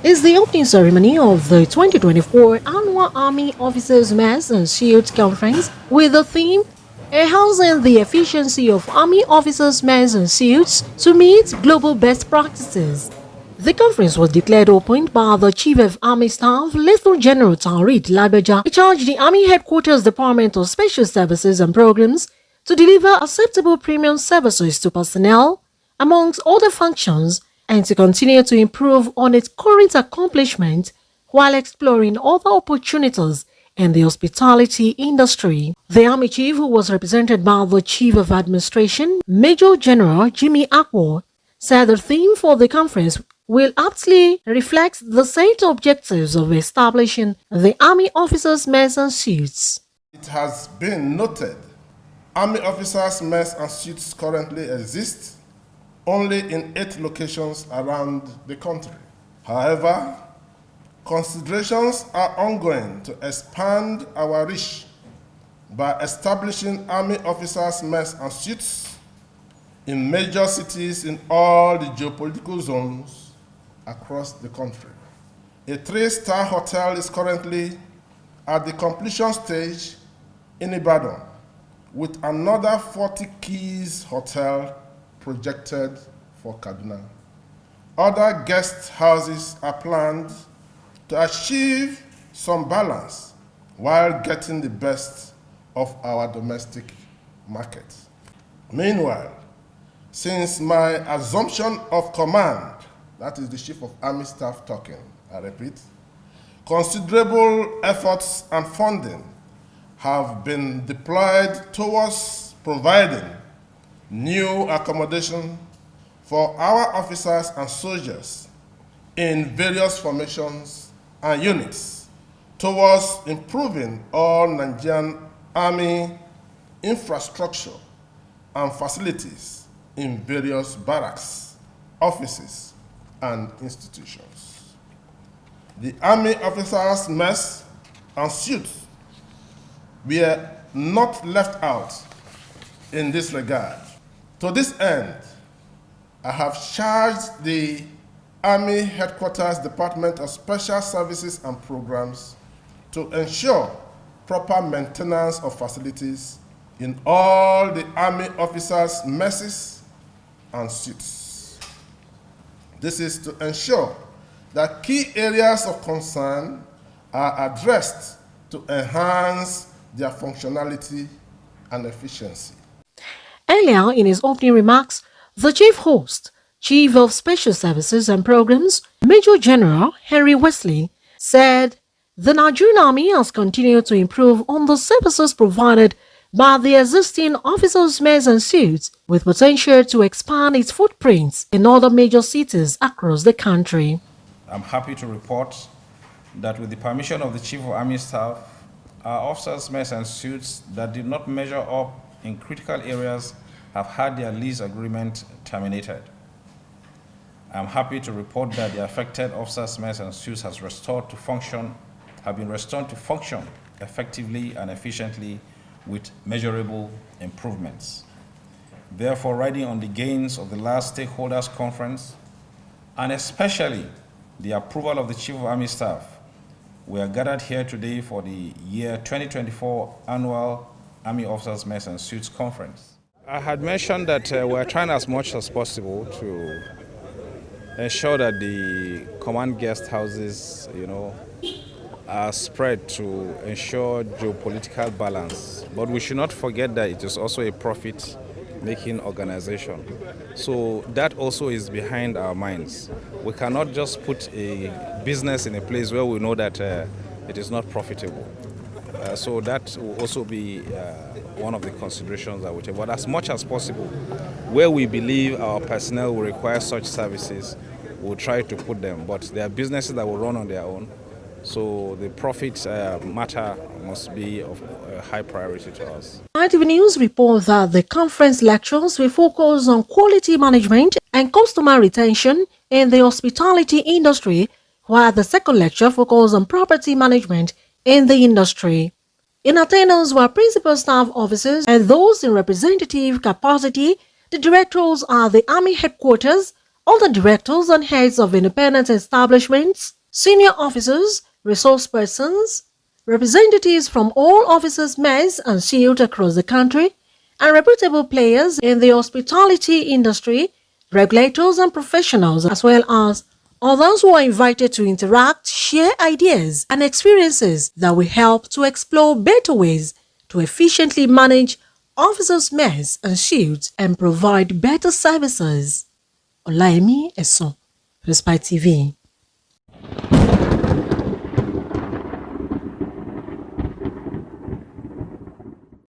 is the opening ceremony of the 2024 Annual Army Officers Mess and Shield Conference with the theme Enhancing the Efficiency of Army Officers Mess and Shields to Meet Global Best Practices. The conference was declared open by the Chief of Army Staff, Lieutenant General Tariq Lagbaja. He charged the Army Headquarters Department of Special Services and Programs to deliver acceptable premium services to personnel, amongst other functions, and to continue to improve on its current accomplishments while exploring other opportunities in the hospitality industry. The Army Chief, who was represented by the Chief of Administration, Major General Jimmy Akwo, said the theme for the conference will aptly reflect the set objectives of establishing the Army Officers' Mess and Suits. It has been noted Army Officers' Mess and Suits currently exist only in 8 locations around the country. However, considerations are ongoing to expand our reach by establishing Army Officers' Mess and Suits in major cities in all the geopolitical zones across the country. A 3-star hotel is currently at the completion stage in Ibadan, with another 40 keys hotel projected for Kaduna. Other guest houses are planned to achieve some balance while getting the best of our domestic market. Meanwhile, since my assumption of command, that is the Chief of Army Staff talking, I repeat, considerable efforts and funding have been deployed towards providing new accommodation for our officers and soldiers in various formations and units towards improving all Nigerian Army infrastructure and facilities in various barracks, offices, and institutions. The Army Officers' Mess and Suits were not left out in this regard. To this end, I have charged the Army Headquarters Department of Special Services and Programs to ensure proper maintenance of facilities in all the Army officers' messes and suites. This is to ensure that key areas of concern are addressed to enhance their functionality and efficiency. Earlier in his opening remarks, the Chief Host, Chief of Special Services and Programs, Major General Henry Wesley, said the Nigerian Army has continued to improve on the services provided by the existing officers' mess and suits, with potential to expand its footprints in other major cities across the country. I'm happy to report that with the permission of the Chief of Army Staff, our officers' mess and suits that did not measure up in critical areas have had their lease agreement terminated. I'm happy to report that the affected officers' mess and suits have been restored to function effectively and efficiently with measurable improvements. Therefore, riding on the gains of the last stakeholders conference, and especially the approval of the Chief of Army Staff, we are gathered here today for the year 2024 Annual Army Officers Mess and Suits Conference. I had mentioned that we're trying as much as possible to ensure that the command guest houses, are spread to ensure geopolitical balance. But we should not forget that it is also a profit-making organization. So that also is behind our minds. We cannot just put a business in a place where we know that it is not profitable. So that will also be one of the considerations that we take. But as much as possible, where we believe our personnel will require such services, we'll try to put them. But there are businesses that will run on their own. So the profit matter must be of a high priority to us. ITV News reports that the conference lectures will focus on quality management and customer retention in the hospitality industry, while the second lecture focuses on property management in the industry. In attendance were principal staff officers and those in representative capacity. The directors are the Army Headquarters, Other directors and heads of independent establishments, senior officers, resource persons, representatives from all officers' mess and shield across the country, and reputable players in the hospitality industry, regulators and professionals, as well as others who are invited to interact, share ideas and experiences that will help to explore better ways to efficiently manage officers' mess and shields and provide better services. Olaimi Eson, Respite TV.